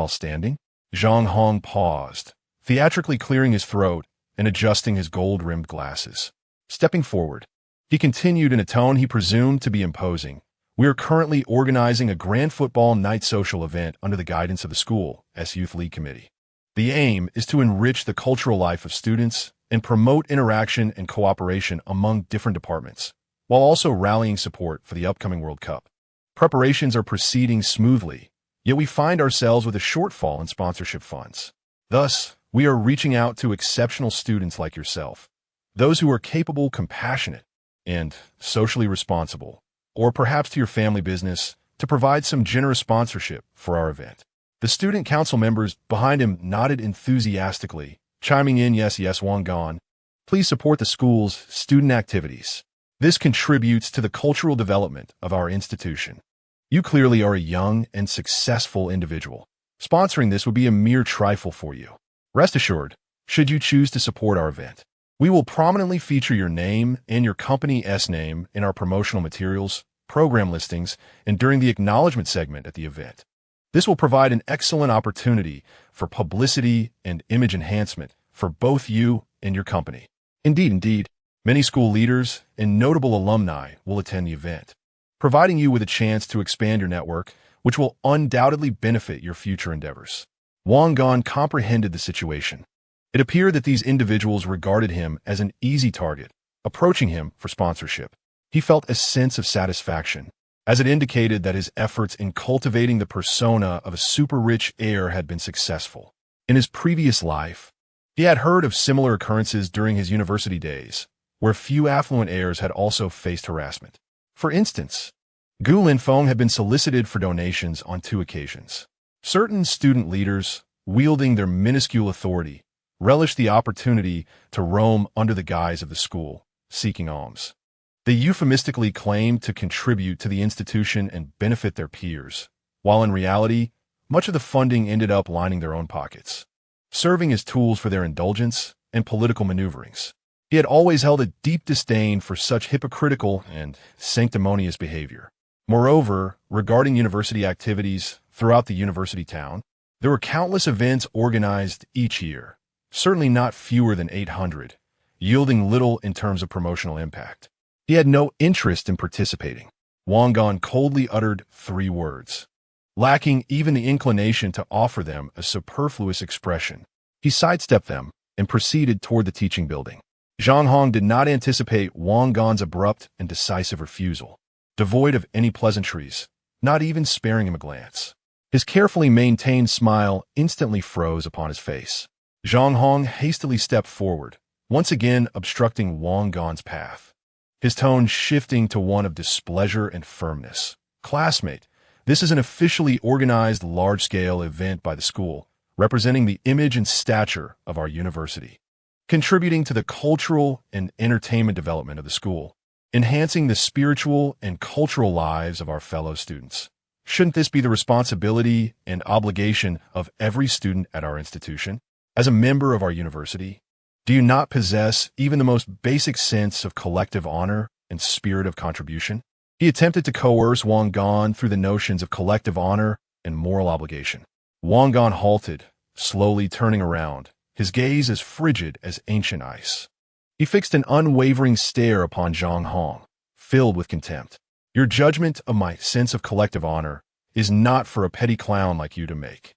While standing, Zhang Hong paused, theatrically clearing his throat and adjusting his gold-rimmed glasses. Stepping forward, he continued in a tone he presumed to be imposing. We are currently organizing a grand football night social event under the guidance of the school's Youth League Committee. The aim is to enrich the cultural life of students and promote interaction and cooperation among different departments, while also rallying support for the upcoming World Cup. Preparations are proceeding smoothly, yet we find ourselves with a shortfall in sponsorship funds. Thus, we are reaching out to exceptional students like yourself, those who are capable, compassionate, and socially responsible, or perhaps to your family business, to provide some generous sponsorship for our event. The student council members behind him nodded enthusiastically, chiming in, yes, Wang Gan. Please support the school's student activities. This contributes to the cultural development of our institution. You clearly are a young and successful individual. Sponsoring this would be a mere trifle for you. Rest assured, should you choose to support our event, we will prominently feature your name and your company's name in our promotional materials, program listings, and during the acknowledgement segment at the event. This will provide an excellent opportunity for publicity and image enhancement for both you and your company. Indeed, many school leaders and notable alumni will attend the event, providing you with a chance to expand your network, which will undoubtedly benefit your future endeavors. Wang Gan comprehended the situation. It appeared that these individuals regarded him as an easy target, approaching him for sponsorship. He felt a sense of satisfaction, as it indicated that his efforts in cultivating the persona of a super-rich heir had been successful. In his previous life, he had heard of similar occurrences during his university days, where few affluent heirs had also faced harassment. For instance, Gu Linfeng had been solicited for donations on 2 occasions. Certain student leaders, wielding their minuscule authority, relished the opportunity to roam under the guise of the school, seeking alms. They euphemistically claimed to contribute to the institution and benefit their peers, while in reality, much of the funding ended up lining their own pockets, serving as tools for their indulgence and political maneuverings. He had always held a deep disdain for such hypocritical and sanctimonious behavior. Moreover, regarding university activities throughout the university town, there were countless events organized each year, certainly not fewer than 800, yielding little in terms of promotional impact. He had no interest in participating. Wang Gan coldly uttered 3 words, lacking even the inclination to offer them a superfluous expression. He sidestepped them and proceeded toward the teaching building. Zhang Hong did not anticipate Wang Gan's abrupt and decisive refusal, devoid of any pleasantries, not even sparing him a glance. His carefully maintained smile instantly froze upon his face. Zhang Hong hastily stepped forward, once again obstructing Wang Gan's path, his tone shifting to one of displeasure and firmness. Classmate, this is an officially organized large-scale event by the school, representing the image and stature of our university, contributing to the cultural and entertainment development of the school, enhancing the spiritual and cultural lives of our fellow students. Shouldn't this be the responsibility and obligation of every student at our institution? As a member of our university, do you not possess even the most basic sense of collective honor and spirit of contribution? He attempted to coerce Wang Gan through the notions of collective honor and moral obligation. Wang Gan halted, slowly turning around, his gaze as frigid as ancient ice. He fixed an unwavering stare upon Zhang Hong, filled with contempt. Your judgment of my sense of collective honor is not for a petty clown like you to make.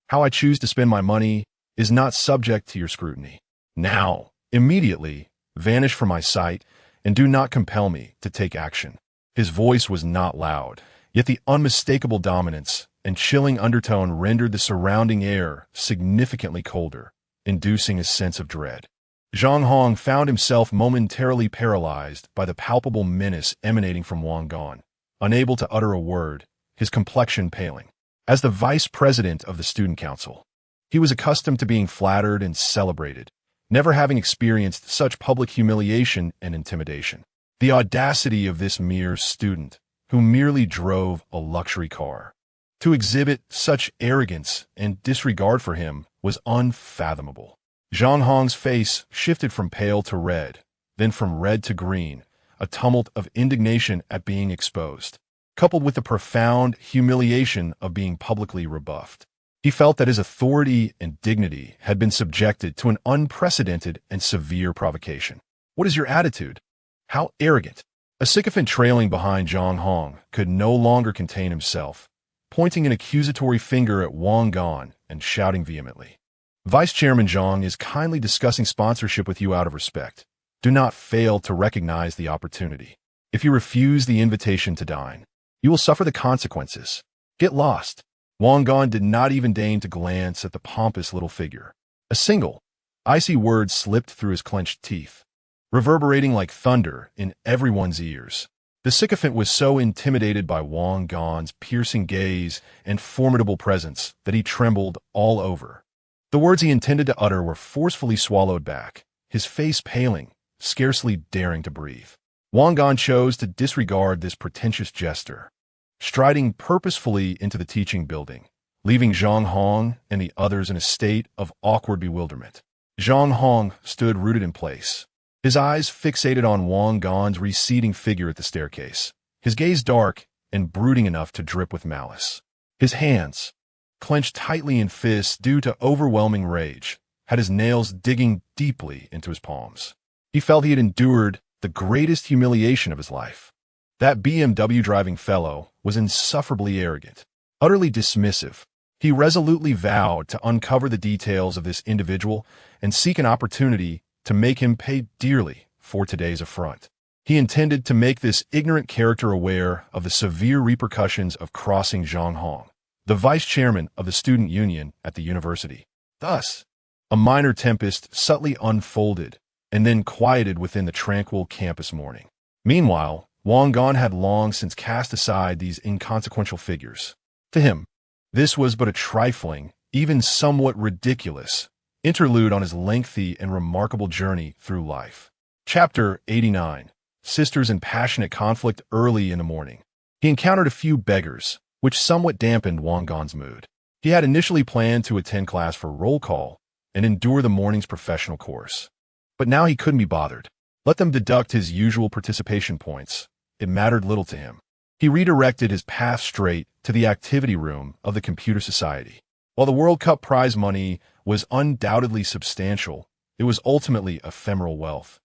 How I choose to spend my money is not subject to your scrutiny. Now, immediately, vanish from my sight and do not compel me to take action. His voice was not loud, yet the unmistakable dominance and chilling undertone rendered the surrounding air significantly colder, inducing a sense of dread. Zhang Hong found himself momentarily paralyzed by the palpable menace emanating from Wang Gan, unable to utter a word, his complexion paling. As the vice president of the student council, he was accustomed to being flattered and celebrated, never having experienced such public humiliation and intimidation. The audacity of this mere student, who merely drove a luxury car, to exhibit such arrogance and disregard for him was unfathomable. Zhang Hong's face shifted from pale to red, then from red to green, a tumult of indignation at being exposed, coupled with the profound humiliation of being publicly rebuffed. He felt that his authority and dignity had been subjected to an unprecedented and severe provocation. "What is your attitude? How arrogant!" A sycophant trailing behind Zhang Hong could no longer contain himself, pointing an accusatory finger at Wang Gan and shouting vehemently. "Vice Chairman Zhang is kindly discussing sponsorship with you out of respect. Do not fail to recognize the opportunity. If you refuse the invitation to dine, you will suffer the consequences. Get lost." Wang Gan did not even deign to glance at the pompous little figure. A single, icy word slipped through his clenched teeth, reverberating like thunder in everyone's ears. The sycophant was so intimidated by Wang Gan's piercing gaze and formidable presence that he trembled all over. The words he intended to utter were forcefully swallowed back, his face paling, scarcely daring to breathe. Wang Gan chose to disregard this pretentious jester, striding purposefully into the teaching building, leaving Zhang Hong and the others in a state of awkward bewilderment. Zhang Hong stood rooted in place, his eyes fixated on Wang Gan's receding figure at the staircase, his gaze dark and brooding enough to drip with malice. His hands, clenched tightly in fists due to overwhelming rage, had his nails digging deeply into his palms. He felt he had endured the greatest humiliation of his life. That BMW-driving fellow was insufferably arrogant, utterly dismissive. He resolutely vowed to uncover the details of this individual and seek an opportunity to make him pay dearly for today's affront. He intended to make this ignorant character aware of the severe repercussions of crossing Zhang Hong, the vice chairman of the student union at the university. Thus, a minor tempest subtly unfolded and then quieted within the tranquil campus morning. Meanwhile, Wang Gan had long since cast aside these inconsequential figures. To him, this was but a trifling, even somewhat ridiculous, interlude on his lengthy and remarkable journey through life. Chapter 89. Sisters in passionate conflict early in the morning. He encountered a few beggars, which somewhat dampened Wang Gan's mood. He had initially planned to attend class for roll call and endure the morning's professional course. But now he couldn't be bothered. Let them deduct his usual participation points. It mattered little to him. He redirected his path straight to the activity room of the Computer Society. While the World Cup prize money was undoubtedly substantial, it was ultimately ephemeral wealth,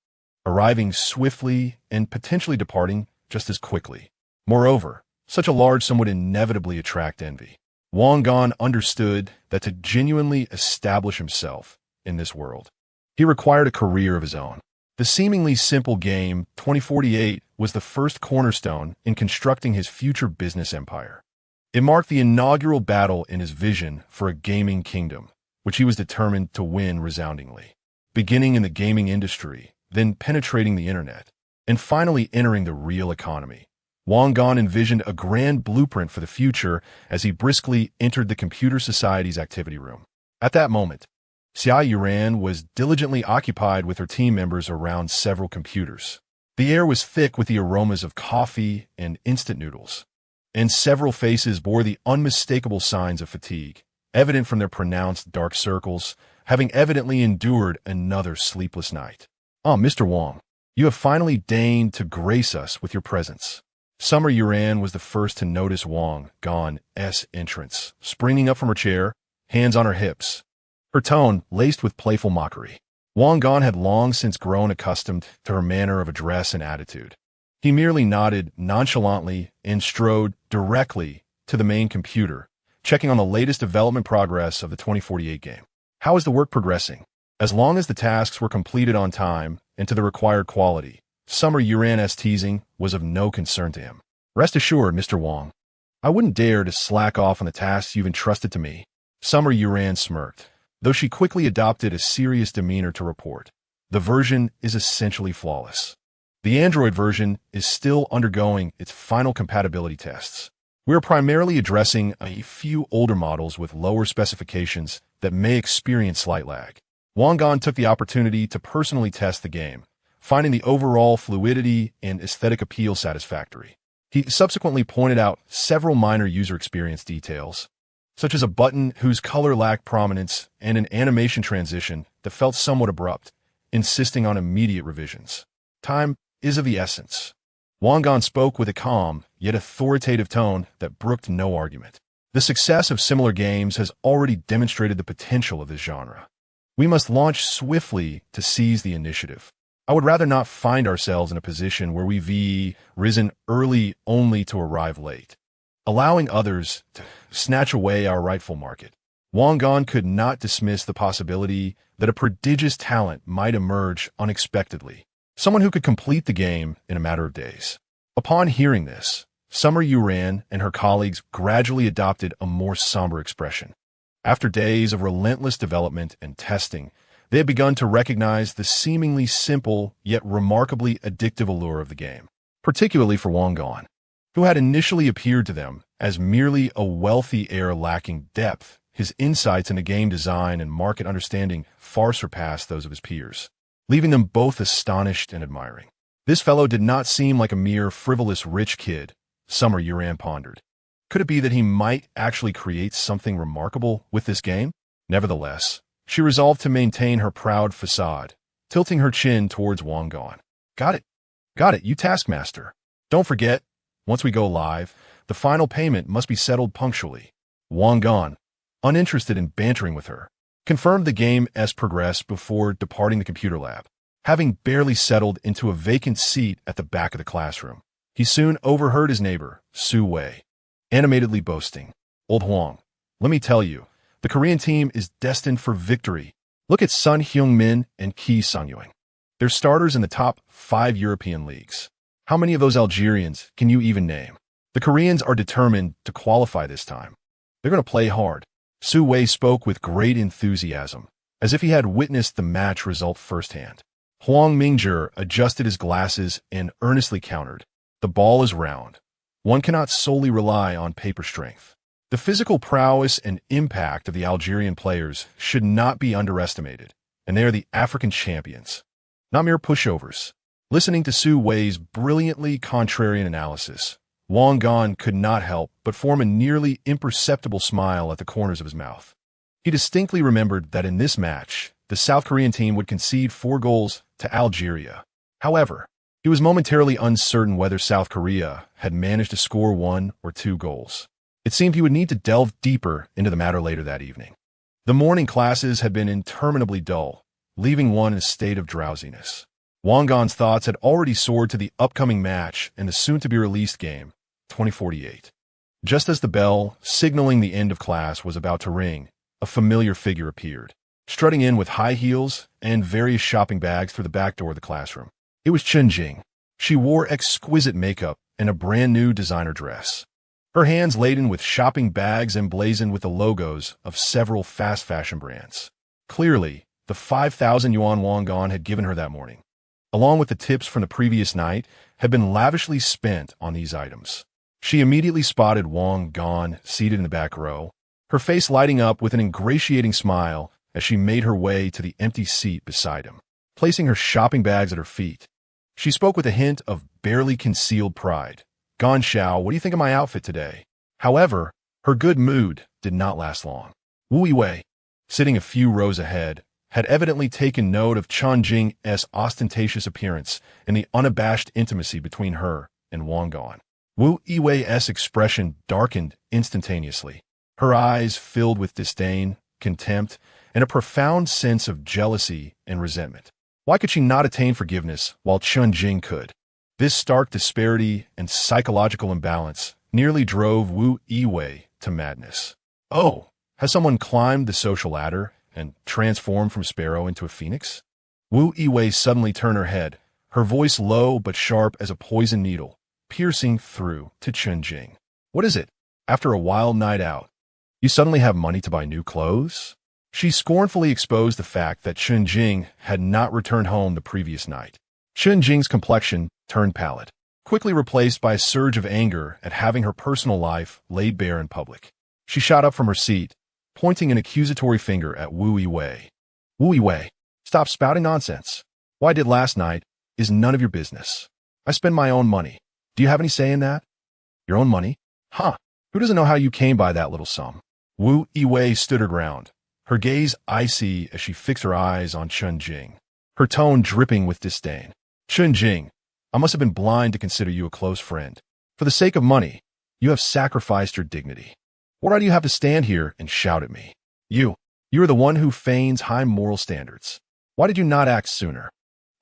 arriving swiftly and potentially departing just as quickly. Moreover, such a large sum would inevitably attract envy. Wang Gan understood that to genuinely establish himself in this world, he required a career of his own. The seemingly simple game 2048 was the first cornerstone in constructing his future business empire. It marked the inaugural battle in his vision for a gaming kingdom, which he was determined to win resoundingly. Beginning in the gaming industry, then penetrating the internet, and finally entering the real economy, Wang Gan envisioned a grand blueprint for the future as he briskly entered the Computer Society's activity room. At that moment, Xia Yuran was diligently occupied with her team members around several computers. The air was thick with the aromas of coffee and instant noodles, and several faces bore the unmistakable signs of fatigue, evident from their pronounced dark circles, having evidently endured another sleepless night. "Ah, Mr. Wang, you have finally deigned to grace us with your presence." Summer Yuran was the first to notice Wang Gan's entrance, springing up from her chair, hands on her hips, her tone laced with playful mockery. Wang Gan had long since grown accustomed to her manner of address and attitude. He merely nodded nonchalantly and strode directly to the main computer, checking on the latest development progress of the 2048 game. "How is the work progressing?" As long as the tasks were completed on time and to the required quality, Summer Yuran's teasing was of no concern to him. "Rest assured, Mr. Wang, I wouldn't dare to slack off on the tasks you've entrusted to me." Summer Yuran smirked, though she quickly adopted a serious demeanor to report. "The version is essentially flawless. The Android version is still undergoing its final compatibility tests. We are primarily addressing a few older models with lower specifications that may experience slight lag." Wang Gan took the opportunity to personally test the game, finding the overall fluidity and aesthetic appeal satisfactory. He subsequently pointed out several minor user experience details, such as a button whose color lacked prominence and an animation transition that felt somewhat abrupt, insisting on immediate revisions. "Time is of the essence." Wang Gan spoke with a calm, yet authoritative tone that brooked no argument. The success of similar games has already demonstrated the potential of this genre. We must launch swiftly to seize the initiative. I would rather not find ourselves in a position where we've risen early only to arrive late, allowing others to snatch away our rightful market. Wang Gan could not dismiss the possibility that a prodigious talent might emerge unexpectedly, someone who could complete the game in a matter of days. Upon hearing this, Summer Yuran and her colleagues gradually adopted a more somber expression. After days of relentless development and testing, they had begun to recognize the seemingly simple yet remarkably addictive allure of the game, particularly for Wang Gan, who had initially appeared to them as merely a wealthy heir lacking depth. His insights into game design and market understanding far surpassed those of his peers, leaving them both astonished and admiring. This fellow did not seem like a mere frivolous rich kid, Summer Yuran pondered. Could it be that he might actually create something remarkable with this game? Nevertheless, she resolved to maintain her proud facade, tilting her chin towards Wang Gan. Got it, you taskmaster. Don't forget, once we go live, the final payment must be settled punctually. Wang Gan, uninterested in bantering with her, confirmed the game as progressed before departing the computer lab. Having barely settled into a vacant seat at the back of the classroom, he soon overheard his neighbor, Su Wei, animatedly boasting, "Old Huang, let me tell you, the Korean team is destined for victory. Look at Sun Heung-min and Ki Sang-yuing. They're starters in the top 5 European leagues. How many of those Algerians can you even name? The Koreans are determined to qualify this time. They're going to play hard." Su Wei spoke with great enthusiasm, as if he had witnessed the match result firsthand. Huang Mingzhi adjusted his glasses and earnestly countered, "The ball is round. One cannot solely rely on paper strength. The physical prowess and impact of the Algerian players should not be underestimated, and they are the African champions, not mere pushovers." Listening to Su Wei's brilliantly contrarian analysis, Wang Gan could not help but form a nearly imperceptible smile at the corners of his mouth. He distinctly remembered that in this match, the South Korean team would concede 4 goals to Algeria. However, he was momentarily uncertain whether South Korea had managed to score 1 or 2 goals. It seemed he would need to delve deeper into the matter later that evening. The morning classes had been interminably dull, leaving one in a state of drowsiness. Wang Gan's thoughts had already soared to the upcoming match and the soon-to-be-released game, 2048. Just as the bell, signaling the end of class, was about to ring, a familiar figure appeared, strutting in with high heels and various shopping bags through the back door of the classroom. It was Chen Jing. She wore exquisite makeup and a brand-new designer dress, her hands laden with shopping bags emblazoned with the logos of several fast fashion brands. Clearly, the 5,000 yuan Wang Gan had given her that morning, along with the tips from the previous night, had been lavishly spent on these items. She immediately spotted Wang Gan seated in the back row, her face lighting up with an ingratiating smile as she made her way to the empty seat beside him, placing her shopping bags at her feet. She spoke with a hint of barely concealed pride. "Gan Xiao, what do you think of my outfit today?" However, her good mood did not last long. Wu Yiwei, sitting a few rows ahead, had evidently taken note of Chen Jing's ostentatious appearance and the unabashed intimacy between her and Wang Gan. Wu Yiwei's expression darkened instantaneously. Her eyes filled with disdain, contempt, and a profound sense of jealousy and resentment. Why could she not attain forgiveness while Chen Jing could? This stark disparity and psychological imbalance nearly drove Wu Yiwei to madness. Oh, has someone climbed the social ladder and transformed from sparrow into a phoenix? Wu Yiwei suddenly turned her head, her voice low but sharp as a poisoned needle, piercing through to Chen Jing. "What is it? After a wild night out, you suddenly have money to buy new clothes?" She scornfully exposed the fact that Chen Jing had not returned home the previous night. Chen Jing's complexion turned pallid, quickly replaced by a surge of anger at having her personal life laid bare in public. She shot up from her seat, pointing an accusatory finger at Wu Yiwei. "Wu Yiwei, stop spouting nonsense. What I did last night is none of your business. I spend my own money. Do you have any say in that?" "Your own money? Huh. Who doesn't know how you came by that little sum?" Wu Yiwei stood her ground, her gaze icy as she fixed her eyes on Chen Jing, her tone dripping with disdain. "Chen Jing, I must have been blind to consider you a close friend. For the sake of money, you have sacrificed your dignity. Why do you have to stand here and shout at me? You are the one who feigns high moral standards. Why did you not act sooner?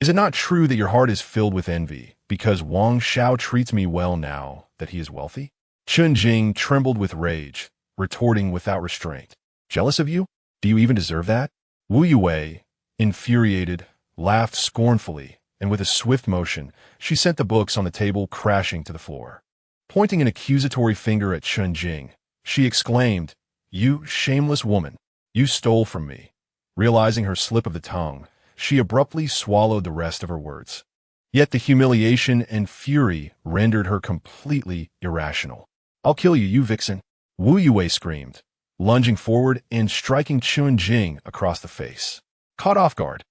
Is it not true that your heart is filled with envy because Wang Xiao treats me well now that he is wealthy? Chun Jing trembled with rage, retorting without restraint. Jealous of you? Do you even deserve that? Wu Yue, infuriated, laughed scornfully, and with a swift motion, she sent the books on the table crashing to the floor. Pointing an accusatory finger at Chun Jing, she exclaimed, "You shameless woman, you stole from me." Realizing her slip of the tongue, she abruptly swallowed the rest of her words. Yet the humiliation and fury rendered her completely irrational. "I'll kill you, you vixen!" Wu Yue screamed, lunging forward and striking Chun Jing across the face. Caught off guard,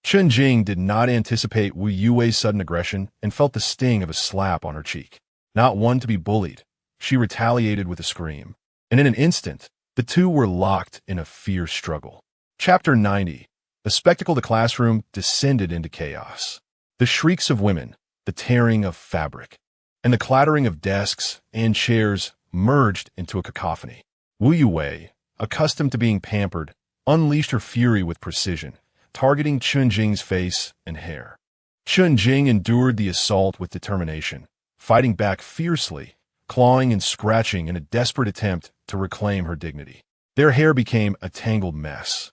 Chun Jing did not anticipate Wu Yue's sudden aggression and felt the sting of a slap on her cheek. Not one to be bullied, she retaliated with a scream, and in an instant, the two were locked in a fierce struggle. Chapter 90. The spectacle of the classroom descended into chaos. The shrieks of women, the tearing of fabric, and the clattering of desks and chairs merged into a cacophony. Wu Yue, accustomed to being pampered, unleashed her fury with precision, targeting Chun Jing's face and hair. Chun Jing endured the assault with determination, fighting back fiercely, clawing and scratching in a desperate attempt to reclaim her dignity. Their hair became a tangled mess,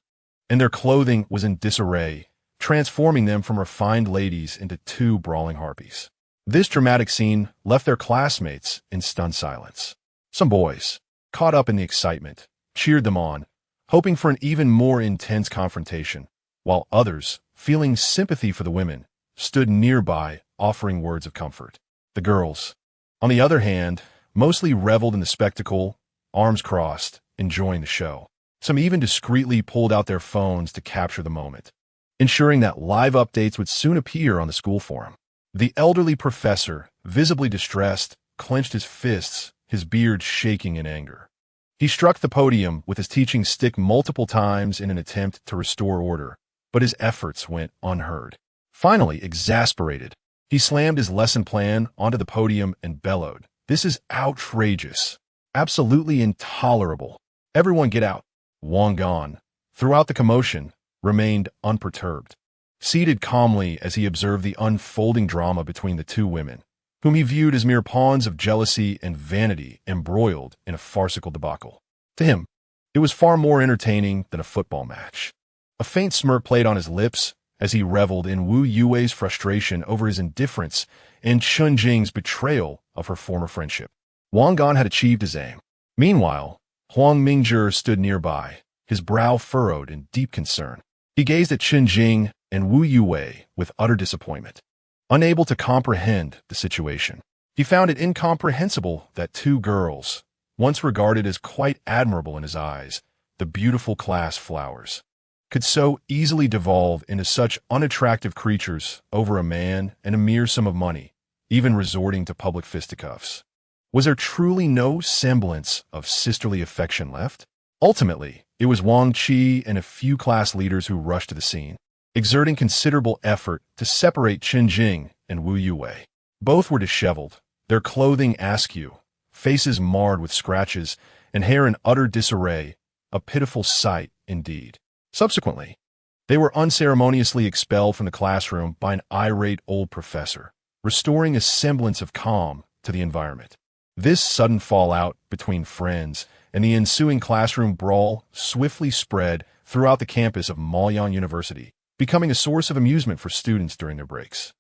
and their clothing was in disarray, transforming them from refined ladies into two brawling harpies. This dramatic scene left their classmates in stunned silence. Some boys, caught up in the excitement, cheered them on, hoping for an even more intense confrontation, while others, feeling sympathy for the women, stood nearby offering words of comfort. The girls, on the other hand, mostly reveled in the spectacle, arms crossed, enjoying the show. Some even discreetly pulled out their phones to capture the moment, ensuring that live updates would soon appear on the school forum. The elderly professor, visibly distressed, clenched his fists, his beard shaking in anger. He struck the podium with his teaching stick multiple times in an attempt to restore order, but his efforts went unheard. Finally, exasperated, he slammed his lesson plan onto the podium and bellowed, "This is outrageous. Absolutely intolerable. Everyone get out." Wang Gan, throughout the commotion, remained unperturbed, seated calmly as he observed the unfolding drama between the two women, whom he viewed as mere pawns of jealousy and vanity embroiled in a farcical debacle. To him, it was far more entertaining than a football match. A faint smirk played on his lips as he reveled in Wu Yue's frustration over his indifference and Chun Jing's betrayal of her former friendship. Wang Gan had achieved his aim. Meanwhile, Huang Mingzhi stood nearby, his brow furrowed in deep concern. He gazed at Chun Jing and Wu Yue with utter disappointment. Unable to comprehend the situation, he found it incomprehensible that two girls, once regarded as quite admirable in his eyes, the beautiful class flowers, could so easily devolve into such unattractive creatures over a man and a mere sum of money, even resorting to public fisticuffs. Was there truly no semblance of sisterly affection left? Ultimately, it was Wang Qi and a few class leaders who rushed to the scene, exerting considerable effort to separate Chun Jing and Wu Yue. Both were disheveled, their clothing askew, faces marred with scratches, and hair in utter disarray, a pitiful sight indeed. Subsequently, they were unceremoniously expelled from the classroom by an irate old professor, restoring a semblance of calm to the environment. This sudden fallout between friends and the ensuing classroom brawl swiftly spread throughout the campus of Maoyan University, becoming a source of amusement for students during their breaks.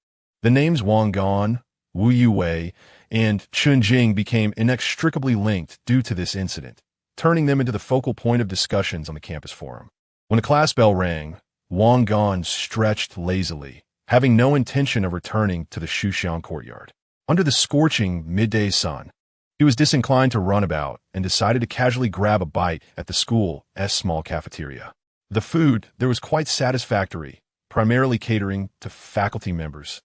The names Wang Gan, Wu Yue, and Chun Jing became inextricably linked due to this incident, turning them into the focal point of discussions on the campus forum. When the class bell rang, Wang Gan stretched lazily, having no intention of returning to the Shuxiang courtyard. Under the scorching midday sun, he was disinclined to run about and decided to casually grab a bite at the school's small cafeteria. The food there was quite satisfactory, primarily catering to faculty members,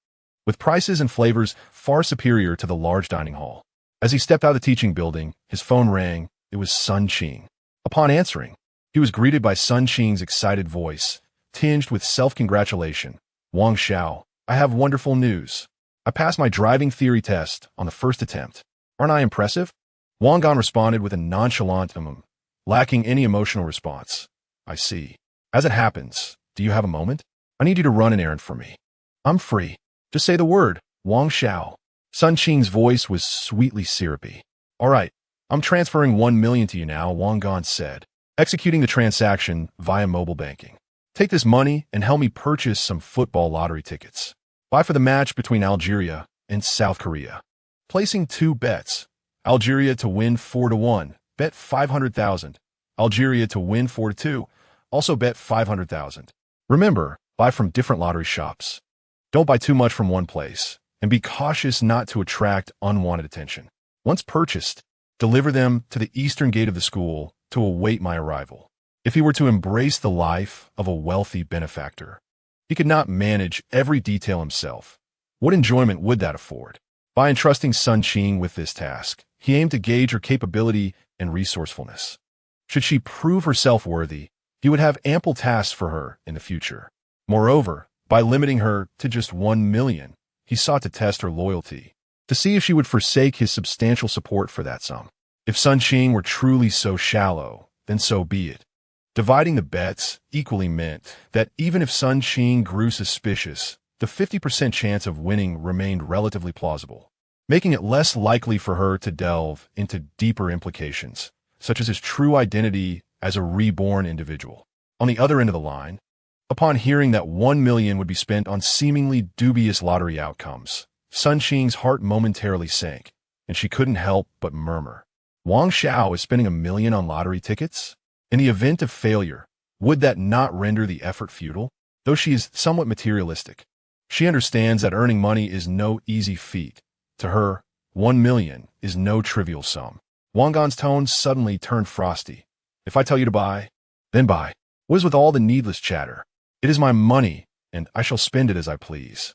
with prices and flavors far superior to the large dining hall. As he stepped out of the teaching building, his phone rang. It was Sun Qing. Upon answering, he was greeted by Sun Qing's excited voice, tinged with self-congratulation. "Wang Xiao, I have wonderful news. I passed my driving theory test on the first attempt. Aren't I impressive?" Wang Gan responded with a nonchalant lacking any emotional response. I see. As it happens, do you have a moment? I need you to run an errand for me. I'm free. Just say the word, Wang Xiao. Sun Qing's voice was sweetly syrupy. All right, I'm transferring 1 million to you now, Wang Gan said, executing the transaction via mobile banking. Take this money and help me purchase some football lottery tickets. Buy for the match between Algeria and South Korea. Placing 2 bets. Algeria to win 4-1. Bet 500,000. Algeria to win 4-2. Also bet 500,000. Remember, buy from different lottery shops. Don't buy too much from one place, and be cautious not to attract unwanted attention. Once purchased, deliver them to the eastern gate of the school to await my arrival. If he were to embrace the life of a wealthy benefactor, he could not manage every detail himself. What enjoyment would that afford? By entrusting Sun Qing with this task, he aimed to gauge her capability and resourcefulness. Should she prove herself worthy, he would have ample tasks for her in the future. Moreover, by limiting her to just 1 million, he sought to test her loyalty, to see if she would forsake his substantial support for that sum. If Sun Qing were truly so shallow, then so be it. Dividing the bets equally meant that even if Sun Qing grew suspicious, the 50% chance of winning remained relatively plausible, making it less likely for her to delve into deeper implications, such as his true identity as a reborn individual. On the other end of the line, upon hearing that 1 million would be spent on seemingly dubious lottery outcomes, Sun Qing's heart momentarily sank, and she couldn't help but murmur. Wang Xiao is spending 1 million on lottery tickets? In the event of failure, would that not render the effort futile? Though she is somewhat materialistic, she understands that earning money is no easy feat. To her, 1 million is no trivial sum. Wang Gan's tone suddenly turned frosty. If I tell you to buy, then buy. What is with all the needless chatter? It is my money, and I shall spend it as I please.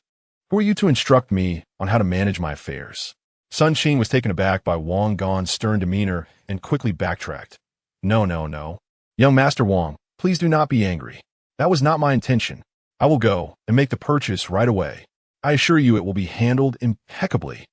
Who are you to instruct me on how to manage my affairs? Sun Qing was taken aback by Wang Gan's stern demeanor and quickly backtracked. No. Young Master Wang, please do not be angry. That was not my intention. I will go and make the purchase right away. I assure you it will be handled impeccably.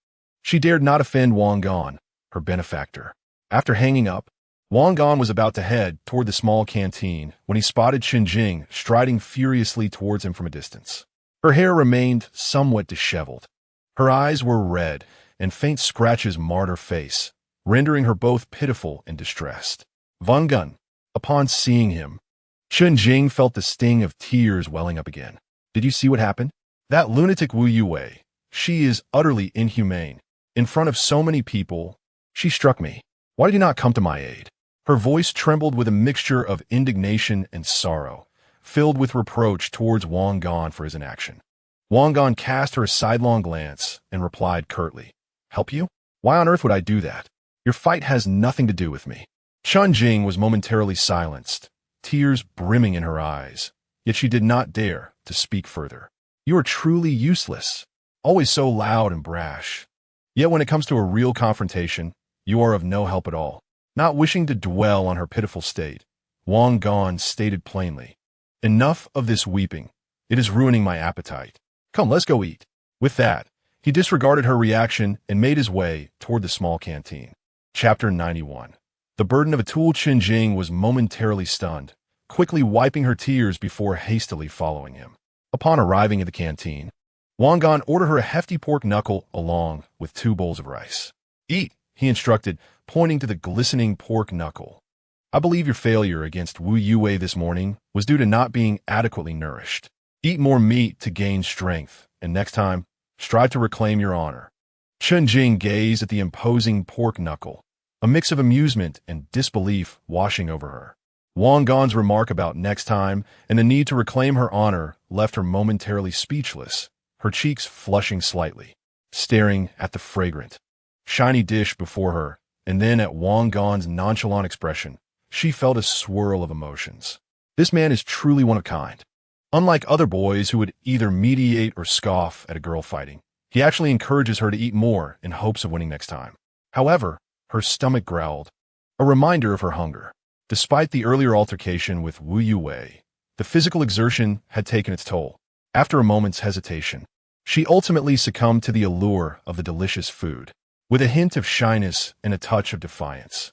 She dared not offend Wang Gan, her benefactor. After hanging up, Wang Gan was about to head toward the small canteen when he spotted Chen Jing striding furiously towards him from a distance. Her hair remained somewhat disheveled. Her eyes were red, and faint scratches marred her face, rendering her both pitiful and distressed. Wang Gan, upon seeing him, Chen Jing felt the sting of tears welling up again. Did you see what happened? That lunatic Wu Yue. She is utterly inhumane. In front of so many people, she struck me. Why did you not come to my aid? Her voice trembled with a mixture of indignation and sorrow, filled with reproach towards Wang Gan for his inaction. Wang Gan cast her a sidelong glance and replied curtly, Help you? Why on earth would I do that? Your fight has nothing to do with me. Chen Jing was momentarily silenced, tears brimming in her eyes, yet she did not dare to speak further. You are truly useless, always so loud and brash. Yet when it comes to a real confrontation, you are of no help at all. Not wishing to dwell on her pitiful state, Wang Gan stated plainly, Enough of this weeping. It is ruining my appetite. Come, let's go eat. With that, he disregarded her reaction and made his way toward the small canteen. Chapter 91. The burden of a tool. Chen Jing was momentarily stunned, quickly wiping her tears before hastily following him. Upon arriving at the canteen, Wang Gan ordered her a hefty pork knuckle along with 2 bowls of rice. Eat, he instructed, pointing to the glistening pork knuckle. I believe your failure against Wu Yue this morning was due to not being adequately nourished. Eat more meat to gain strength, and next time, strive to reclaim your honor. Chen Jing gazed at the imposing pork knuckle, a mix of amusement and disbelief washing over her. Wang Gan's remark about next time and the need to reclaim her honor left her momentarily speechless, her cheeks flushing slightly, staring at the fragrant, shiny dish before her, and then at Wang Gan's nonchalant expression. She felt a swirl of emotions. This man is truly one of a kind. Unlike other boys who would either mediate or scoff at a girl fighting, he actually encourages her to eat more in hopes of winning next time. However, her stomach growled, a reminder of her hunger. Despite the earlier altercation with Wu Yue, the physical exertion had taken its toll. After a moment's hesitation, she ultimately succumbed to the allure of the delicious food. with a hint of shyness and a touch of defiance.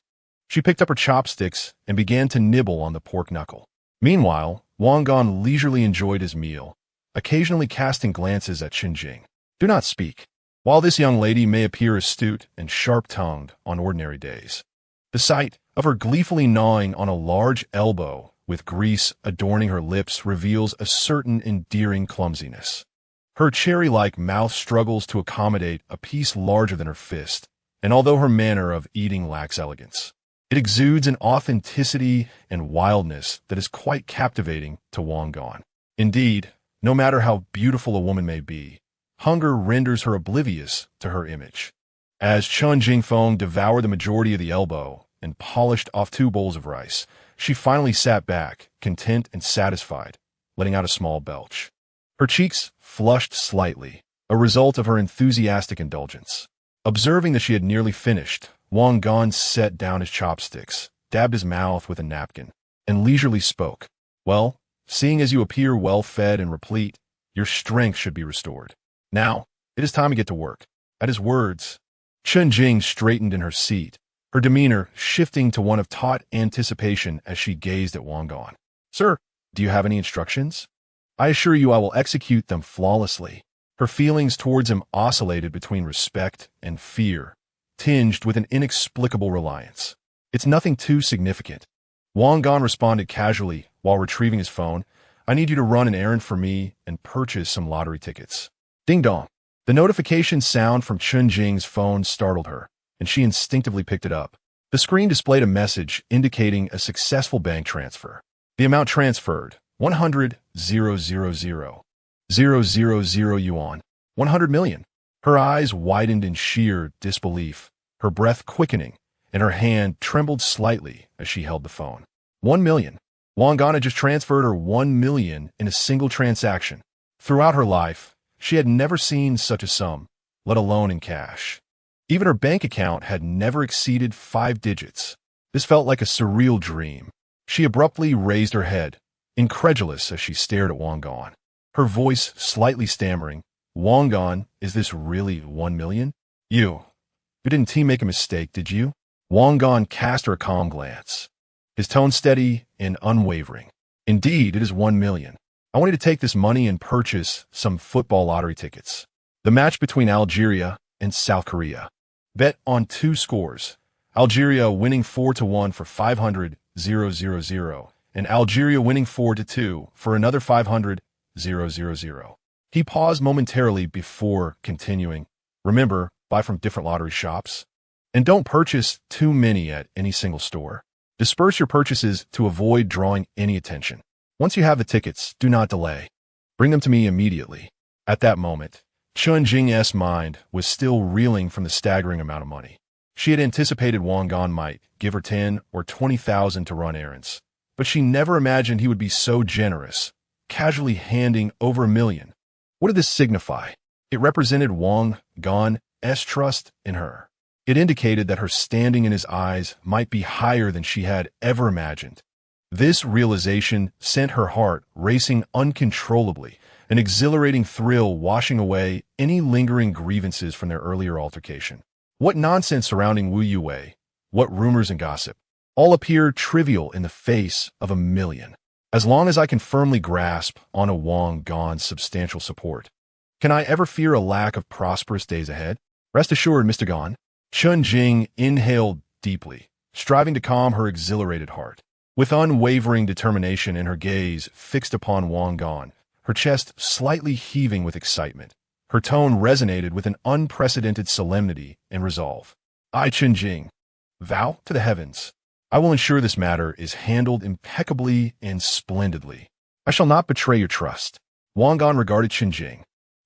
She picked up her chopsticks and began to nibble on the pork knuckle. Meanwhile, Wang Gan leisurely enjoyed his meal, occasionally casting glances at Qinjing. Do not speak. While this young lady may appear astute and sharp-tongued on ordinary days, the sight of her gleefully gnawing on a large elbow with grease adorning her lips reveals a certain endearing clumsiness. Her cherry-like mouth struggles to accommodate a piece larger than her fist, and although her manner of eating lacks elegance, it exudes an authenticity and wildness that is quite captivating to Wang Gan. Indeed, no matter how beautiful a woman may be, hunger renders her oblivious to her image. As Chun Jingfeng devoured the majority of the elbow and polished off 2 bowls of rice, she finally sat back, content and satisfied, letting out a small belch. Her cheeks flushed slightly, a result of her enthusiastic indulgence. Observing that she had nearly finished, Wang Gan set down his chopsticks, dabbed his mouth with a napkin, and leisurely spoke. Well, seeing as you appear well-fed and replete, your strength should be restored. Now, it is time to get to work. At his words, Chun Jing straightened in her seat, her demeanor shifting to one of taut anticipation as she gazed at Wang Gan. Sir, do you have any instructions? I assure you I will execute them flawlessly. Her feelings towards him oscillated between respect and fear, tinged with an inexplicable reliance. It's nothing too significant. Wang Gan responded casually while retrieving his phone. I need you to run an errand for me and purchase some lottery tickets. Ding dong. The notification sound from Chun Jing's phone startled her, and she instinctively picked it up. The screen displayed a message indicating a successful bank transfer. The amount transferred, 100,000 yuan, 100 million. Her eyes widened in sheer disbelief, her breath quickening, and her hand trembled slightly as she held the phone. 1 million. Wang Gan had just transferred her 1 million in a single transaction. Throughout her life, she had never seen such a sum, let alone in cash. Even her bank account had never exceeded 5 digits. This felt like a surreal dream. She abruptly raised her head, incredulous as she stared at Wang Gan. Her voice slightly stammering. Wang Gan, is this really 1 million? You didn't make a mistake, did you? Wang Gan cast her a calm glance, his tone steady and unwavering. Indeed, it is 1 million. I want you to take this money and purchase some football lottery tickets. The match between Algeria and South Korea. Bet on 2 scores. Algeria winning 4-1 for 500,000, and Algeria winning 4-2 for another 500,000. He paused momentarily before continuing. Remember, buy from different lottery shops. And don't purchase too many at any single store. Disperse your purchases to avoid drawing any attention. Once you have the tickets, do not delay. Bring them to me immediately. At that moment, Chun Jing's mind was still reeling from the staggering amount of money. She had anticipated Wang Gan might give her 10 or 20,000 to run errands, but she never imagined he would be so generous, casually handing over 1 million. What did this signify? It represented Wang Gan's trust in her. It indicated that her standing in his eyes might be higher than she had ever imagined. This realization sent her heart racing uncontrollably, an exhilarating thrill washing away any lingering grievances from their earlier altercation. What nonsense surrounding Wu Yue, what rumors and gossip, all appear trivial in the face of 1 million. As long as I can firmly grasp on a Wang Gan's substantial support, can I ever fear a lack of prosperous days ahead? Rest assured, Mr. Gan. Chun Jing inhaled deeply, striving to calm her exhilarated heart. With unwavering determination and her gaze fixed upon Wang Gan, her chest slightly heaving with excitement, her tone resonated with an unprecedented solemnity and resolve. I, Chun Jing, vow to the heavens, I will ensure this matter is handled impeccably and splendidly. I shall not betray your trust. Wang Gan regarded Chun Jing,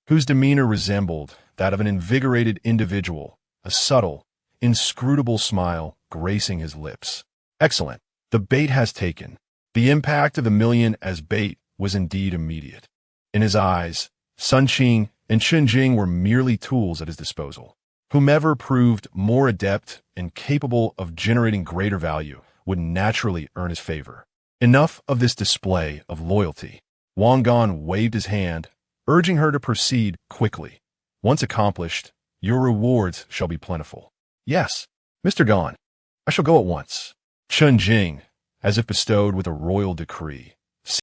whose demeanor resembled that of an invigorated individual, a subtle, inscrutable smile gracing his lips. Excellent. The bait has taken. The impact of the 1 million as bait was indeed immediate. In his eyes, Sun Qing and Chun Jing were merely tools at his disposal. Whomever proved more adept and capable of generating greater value would naturally earn his favor. Enough of this display of loyalty. Wang Gan waved his hand, urging her to proceed quickly. Once accomplished, Your rewards shall be plentiful. Yes, Mr. Gan, I shall go at once. Chun Jing, as if bestowed with a royal decree,